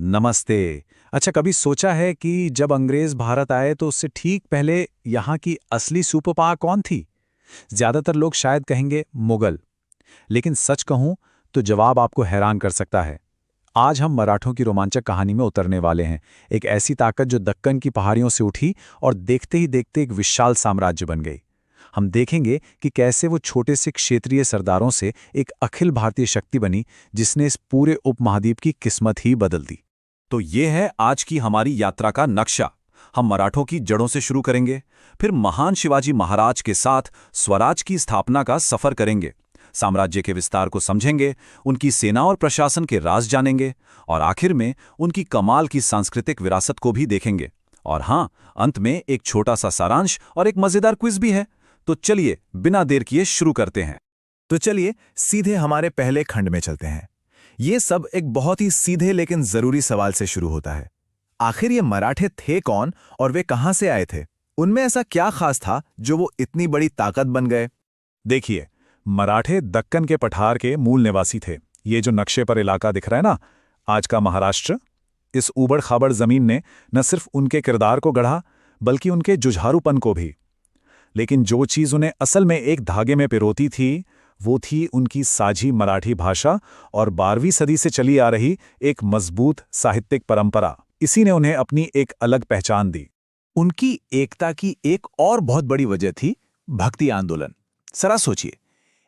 नमस्ते। अच्छा, कभी सोचा है कि जब अंग्रेज भारत आए तो उससे ठीक पहले यहाँ की असली सुपर पावर कौन थी? ज्यादातर लोग शायद कहेंगे मुगल, लेकिन सच कहूं तो जवाब आपको हैरान कर सकता है। आज हम मराठों की रोमांचक कहानी में उतरने वाले हैं। एक ऐसी ताकत जो दक्कन की पहाड़ियों से उठी और देखते ही देखते एक विशाल साम्राज्य बन गई। हम देखेंगे कि कैसे वो छोटे से क्षेत्रीय सरदारों से एक अखिल भारतीय शक्ति बनी, जिसने इस पूरे उपमहाद्वीप की किस्मत ही बदल दी। तो ये है आज की हमारी यात्रा का नक्शा। हम मराठों की जड़ों से शुरू करेंगे, फिर महान शिवाजी महाराज के साथ स्वराज की स्थापना का सफर करेंगे, साम्राज्य के विस्तार को समझेंगे, उनकी सेना और प्रशासन के राज जानेंगे और आखिर में उनकी कमाल की सांस्कृतिक विरासत को भी देखेंगे। और हाँ, अंत में एक छोटा सा सारांश और एक मजेदार क्विज भी है। तो चलिए बिना देर किए शुरू करते हैं। तो चलिए सीधे हमारे पहले खंड में चलते हैं। ये सब एक बहुत ही सीधे लेकिन जरूरी सवाल से शुरू होता है। आखिर ये मराठे थे कौन और वे कहां से आए थे? उनमें ऐसा क्या खास था जो वो इतनी बड़ी ताकत बन गए? देखिए, मराठे दक्कन के पठार के मूल निवासी थे। ये जो नक्शे पर इलाका दिख रहा है ना, आज का महाराष्ट्र, इस ऊबड़ खाबड़ जमीन ने न सिर्फ उनके किरदार को गढ़ा, बल्कि उनके जुझारूपन को भी। लेकिन जो चीज उन्हें असल में एक धागे में पिरोती थी, वो थी उनकी साझी मराठी भाषा और 12वीं सदी से चली आ रही एक मजबूत साहित्यिक परंपरा। इसी ने उन्हें अपनी एक अलग पहचान दी। उनकी एकता की एक और बहुत बड़ी वजह थी भक्ति आंदोलन। जरा सोचिए,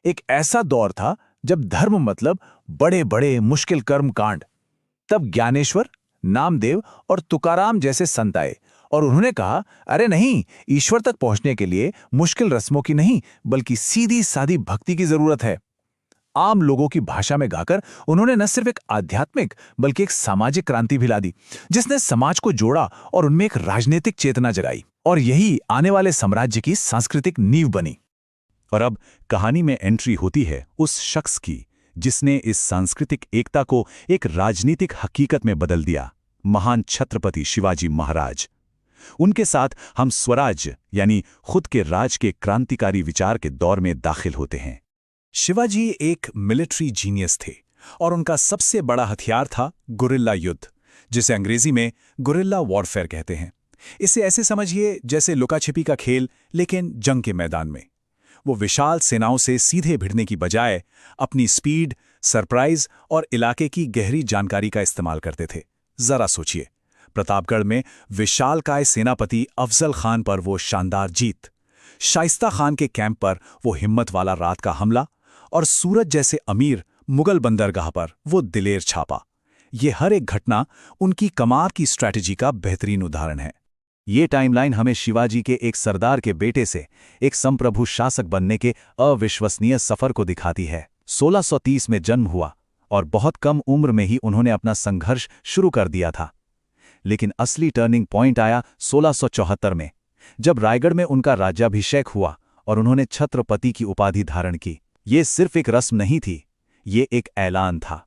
एक ऐसा दौर था जब धर्म मतलब बड़े बड़े मुश्किल कर्म कांड। तब ज्ञानेश्वर, नामदेव और तुकाराम जैसे संत आए और उन्होंने कहा, अरे नहीं, ईश्वर तक पहुंचने के लिए मुश्किल रस्मों की नहीं बल्कि सीधी सादी भक्ति की जरूरत है। आम लोगों की भाषा में गाकर उन्होंने न सिर्फ एक आध्यात्मिक बल्कि एक सामाजिक क्रांति भी ला दी, जिसने समाज को जोड़ा और उनमें एक राजनीतिक चेतना जगाई। और यही आने वाले साम्राज्य की सांस्कृतिक नींव बनी। और अब कहानी में एंट्री होती है उस शख्स की जिसने इस सांस्कृतिक एकता को एक राजनीतिक हकीकत में बदल दिया, महान छत्रपति शिवाजी महाराज। उनके साथ हम स्वराज यानी खुद के राज के क्रांतिकारी विचार के दौर में दाखिल होते हैं। शिवाजी एक मिलिट्री जीनियस थे और उनका सबसे बड़ा हथियार था गुरिल्ला युद्ध, जिसे अंग्रेजी में गुरिल्ला वॉरफेयर कहते हैं। इसे ऐसे समझिए जैसे लुका-छिपी का खेल, लेकिन जंग के मैदान में। वो विशाल सेनाओं से सीधे भिड़ने की बजाय अपनी स्पीड, सरप्राइज और इलाके की गहरी जानकारी का इस्तेमाल करते थे। जरा सोचिए, प्रतापगढ़ में विशालकाय सेनापति अफजल खान पर वो शानदार जीत, शाइस्ता खान के कैंप पर वो हिम्मत वाला रात का हमला और सूरज जैसे अमीर मुगल बंदरगाह पर वो दिलेर छापा। ये हर एक घटना उनकी कमाल की स्ट्रैटेजी का बेहतरीन उदाहरण है। ये टाइमलाइन हमें शिवाजी के एक सरदार के बेटे से एक संप्रभु शासक बनने के अविश्वसनीय सफर को दिखाती है। 1630 में जन्म हुआ और बहुत कम उम्र में ही उन्होंने अपना संघर्ष शुरू कर दिया था। लेकिन असली टर्निंग पॉइंट आया 1674 में, जब रायगढ़ में उनका राज्याभिषेक हुआ और उन्होंने छत्रपति की उपाधि धारण की। ये सिर्फ एक रस्म नहीं थी, ये एक ऐलान था,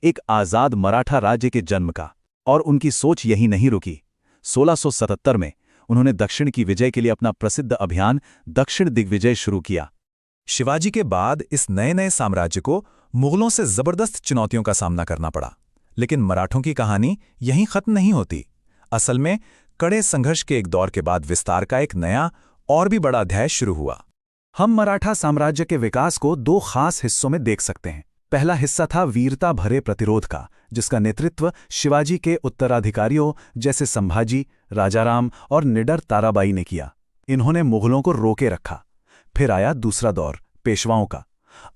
एक आजाद मराठा राज्य के जन्म का। और उनकी सोच यही नहीं रुकी। 1677 में उन्होंने दक्षिण की विजय के लिए अपना प्रसिद्ध अभियान दक्षिण दिग्विजय शुरू किया। शिवाजी के बाद इस नए नए साम्राज्य को मुगलों से जबरदस्त चुनौतियों का सामना करना पड़ा। लेकिन मराठों की कहानी यहीं खत्म नहीं होती। असल में कड़े संघर्ष के एक दौर के बाद विस्तार का एक नया और भी बड़ा अध्याय शुरू हुआ। हम मराठा साम्राज्य के विकास को दो खास हिस्सों में देख सकते हैं। पहला हिस्सा था वीरता भरे प्रतिरोध का, जिसका नेतृत्व शिवाजी के उत्तराधिकारियों जैसे संभाजी, राजाराम और निडर ताराबाई ने किया। इन्होंने मुगलों को रोके रखा। फिर आया दूसरा दौर, पेशवाओं का।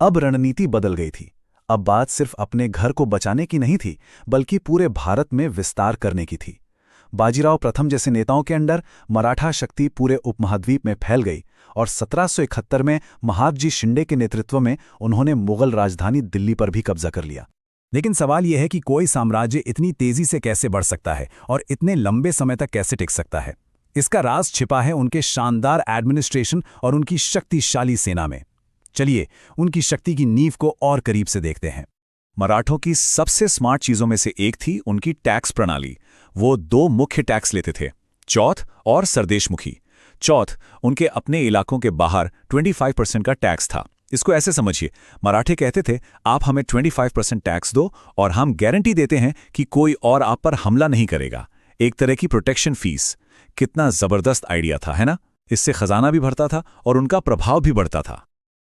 अब रणनीति बदल गई थी। अब बात सिर्फ अपने घर को बचाने की नहीं थी, बल्कि पूरे भारत में विस्तार करने की थी। बाजीराव प्रथम जैसे नेताओं के अंडर मराठा शक्ति पूरे उपमहाद्वीप में फैल गई और 1771 में महादजी शिंदे के नेतृत्व में उन्होंने मुगल राजधानी दिल्ली पर भी कब्जा कर लिया। लेकिन सवाल यह है कि कोई साम्राज्य इतनी तेजी से कैसे बढ़ सकता है और इतने लंबे समय तक कैसे टिक सकता है? इसका राज छिपा है उनके शानदार एडमिनिस्ट्रेशन और उनकी शक्तिशाली सेना में। चलिए उनकी शक्ति की नींव को और करीब से देखते हैं। मराठों की सबसे स्मार्ट चीजों में से एक थी उनकी टैक्स प्रणाली। वो दो मुख्य टैक्स लेते थे, चौथ और सरदेशमुखी। चौथ उनके अपने इलाकों के बाहर 25% का टैक्स था इसको ऐसे समझिए, मराठे कहते थे आप हमें 25% टैक्स दो और हम गारंटी देते हैं कि कोई और आप पर हमला नहीं करेगा। एक तरह की प्रोटेक्शन फीस। कितना जबरदस्त आइडिया था, है ना? इससे खजाना भी भरता था और उनका प्रभाव भी बढ़ता था।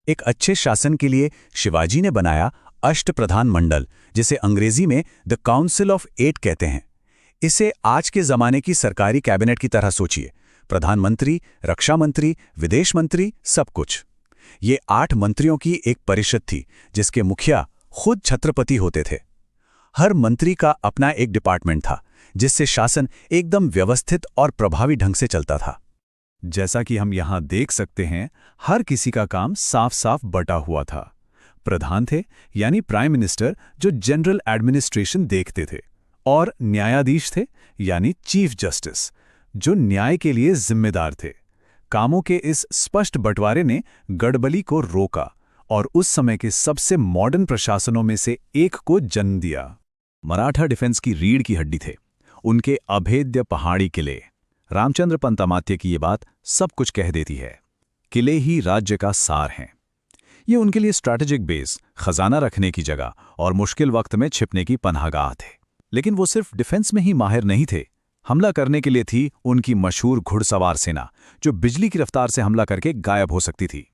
एक अच्छे शासन के लिए शिवाजी ने बनाया अष्टप्रधान मंडल, जिसे अंग्रेजी में द काउंसिल ऑफ 8 कहते हैं। इसे आज के जमाने की सरकारी कैबिनेट की तरह सोचिए। प्रधानमंत्री, रक्षा मंत्री, विदेश मंत्री, सब कुछ। ये 8 मंत्रियों की एक परिषद थी जिसके मुखिया खुद छत्रपति होते थे। हर मंत्री का अपना एक डिपार्टमेंट था, जिससे शासन एकदम व्यवस्थित और प्रभावी ढंग से चलता था। जैसा कि हम यहाँ देख सकते हैं, हर किसी का काम साफ साफ बटा हुआ था। प्रधान थे यानी प्राइम मिनिस्टर, जो जनरल एडमिनिस्ट्रेशन देखते थे, और न्यायाधीश थे यानी चीफ जस्टिस, जो न्याय के लिए जिम्मेदार थे। कामों के इस स्पष्ट बंटवारे ने गड़बड़ी को रोका और उस समय के सबसे मॉडर्न प्रशासनों में से एक को जन्म दिया। मराठा डिफेंस की रीढ़ की हड्डी थे उनके अभेद्य पहाड़ी किले। रामचंद्र पंतमात्य की ये बात सब कुछ कह देती है। किले ही राज्य का सार हैं। ये उनके लिए स्ट्रैटेजिक बेस, खजाना रखने की जगह और मुश्किल वक्त में छिपने की पनाहगाह थे। लेकिन वो सिर्फ डिफेंस में ही माहिर नहीं थे। हमला करने के लिए थी उनकी मशहूर घुड़सवार सेना, जो बिजली की रफ्तार से हमला करके गायब हो सकती थी।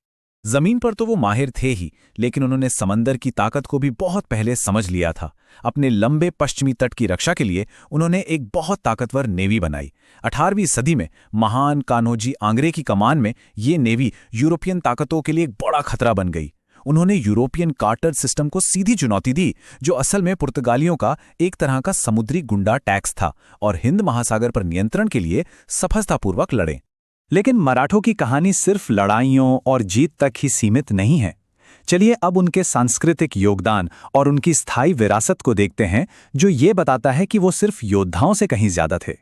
जमीन पर तो वो माहिर थे ही, लेकिन उन्होंने समंदर की ताकत को भी बहुत पहले समझ लिया था। अपने लंबे पश्चिमी तट की रक्षा के लिए उन्होंने एक बहुत ताकतवर नेवी बनाई। 18वीं सदी में महान कान्होजी आंग्रे की कमान में ये नेवी यूरोपियन ताकतों के लिए एक बड़ा खतरा बन गई। उन्होंने यूरोपियन कार्टर सिस्टम को सीधी चुनौती दी, जो असल में पुर्तगालियों का एक तरह का समुद्री गुंडा टैक्स था, और हिंद महासागर पर नियंत्रण के लिए सफलतापूर्वक लड़े। लेकिन मराठों की कहानी सिर्फ लड़ाइयों और जीत तक ही सीमित नहीं है। चलिए अब उनके सांस्कृतिक योगदान और उनकी स्थायी विरासत को देखते हैं, जो ये बताता है कि वो सिर्फ योद्धाओं से कहीं ज्यादा थे।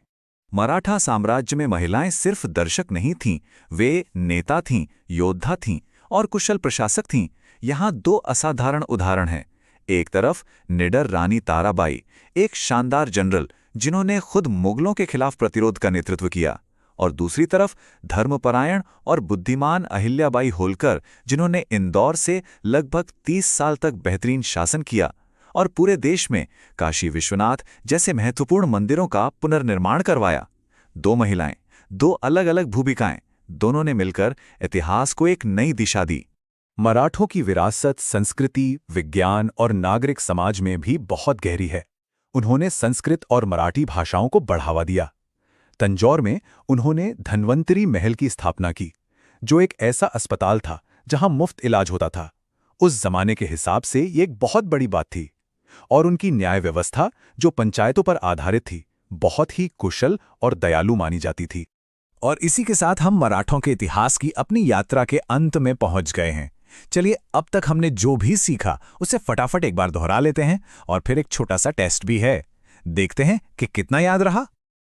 मराठा साम्राज्य में महिलाएं सिर्फ दर्शक नहीं थीं, वे नेता थीं, योद्धा थीं और कुशल प्रशासक थीं। यहाँ 2 असाधारण उदाहरण हैं। एक तरफ निडर रानी ताराबाई, एक शानदार जनरल जिन्होंने खुद मुगलों के खिलाफ प्रतिरोध का नेतृत्व किया, और दूसरी तरफ धर्मपरायण और बुद्धिमान अहिल्याबाई होलकर, जिन्होंने इंदौर से लगभग 30 साल तक बेहतरीन शासन किया और पूरे देश में काशी विश्वनाथ जैसे महत्वपूर्ण मंदिरों का पुनर्निर्माण करवाया। 2 महिलाएं, 2 अलग-अलग भूमिकाएं, दोनों ने मिलकर इतिहास को एक नई दिशा दी। मराठों की विरासत संस्कृति, विज्ञान और नागरिक समाज में भी बहुत गहरी है। उन्होंने संस्कृत और मराठी भाषाओं को बढ़ावा दिया। तंजौर में उन्होंने धन्वंतरी महल की स्थापना की, जो एक ऐसा अस्पताल था जहां मुफ्त इलाज होता था। उस जमाने के हिसाब से ये एक बहुत बड़ी बात थी। और उनकी न्याय व्यवस्था, जो पंचायतों पर आधारित थी, बहुत ही कुशल और दयालु मानी जाती थी। और इसी के साथ हम मराठों के इतिहास की अपनी यात्रा के अंत में पहुंच गए हैं। चलिए अब तक हमने जो भी सीखा उसे फटाफट एक बार दोहरा लेते हैं, और फिर एक छोटा सा टेस्ट भी है। देखते हैं कि कितना याद रहा।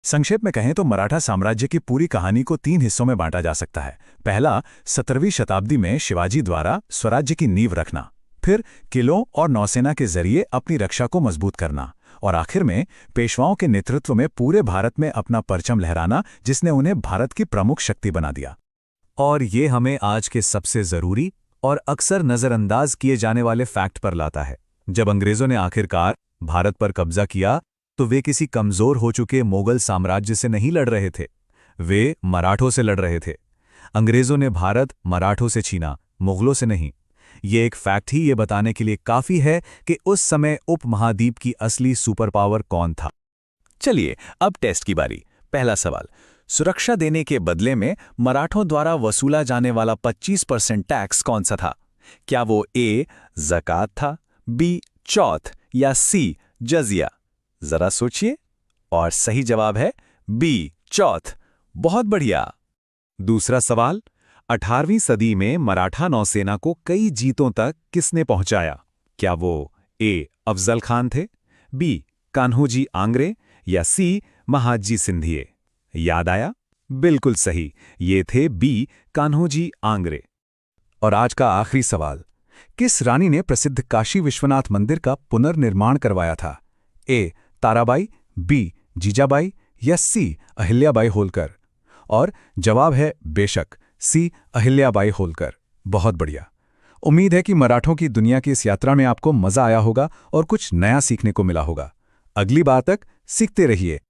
संक्षेप में कहें तो मराठा साम्राज्य की पूरी कहानी को 3 हिस्सों में बांटा जा सकता है। पहला, 17वीं शताब्दी में शिवाजी द्वारा स्वराज्य की नींव रखना, फिर किलों और नौसेना के जरिए अपनी रक्षा को मजबूत करना, और आखिर में पेशवाओं के नेतृत्व में पूरे भारत में अपना परचम लहराना, जिसने उन्हें भारत की प्रमुख शक्ति बना दिया। और ये हमें आज के सबसे जरूरी और अक्सर नजरअंदाज किए जाने वाले फैक्ट पर लाता है। जब अंग्रेजों ने आखिरकार भारत पर कब्जा किया, तो वे किसी कमजोर हो चुके मुगल साम्राज्य से नहीं लड़ रहे थे, वे मराठों से लड़ रहे थे। अंग्रेजों ने भारत मराठों से छीना, मुगलों से नहीं। ये एक फैक्ट ही ये बताने के लिए काफी है कि उस समय उपमहाद्वीप की असली सुपर पावर कौन था। चलिए अब टेस्ट की बारी। पहला सवाल, सुरक्षा देने के बदले में मराठों द्वारा वसूला जाने वाला 25% टैक्स कौन सा था? क्या वो ए ज़कात था, बी चौथ, या सी जजिया? जरा सोचिए, और सही जवाब है बी चौथ। बहुत बढ़िया। दूसरा सवाल, 18वीं सदी में मराठा नौसेना को कई जीतों तक किसने पहुंचाया? क्या वो ए अफजल खान थे, बी कान्होजी आंग्रे, या सी महादजी सिंधिये? याद आया? बिल्कुल सही, ये थे बी कान्होजी आंग्रे। और आज का आखिरी सवाल, किस रानी ने प्रसिद्ध काशी विश्वनाथ मंदिर का पुनर्निर्माण करवाया था? ए ताराबाई, बी जीजाबाई, या सी अहिल्याबाई होलकर? और जवाब है बेशक सी अहिल्याबाई होलकर। बहुत बढ़िया। उम्मीद है कि मराठों की दुनिया की इस यात्रा में आपको मजा आया होगा और कुछ नया सीखने को मिला होगा। अगली बार तक सीखते रहिए,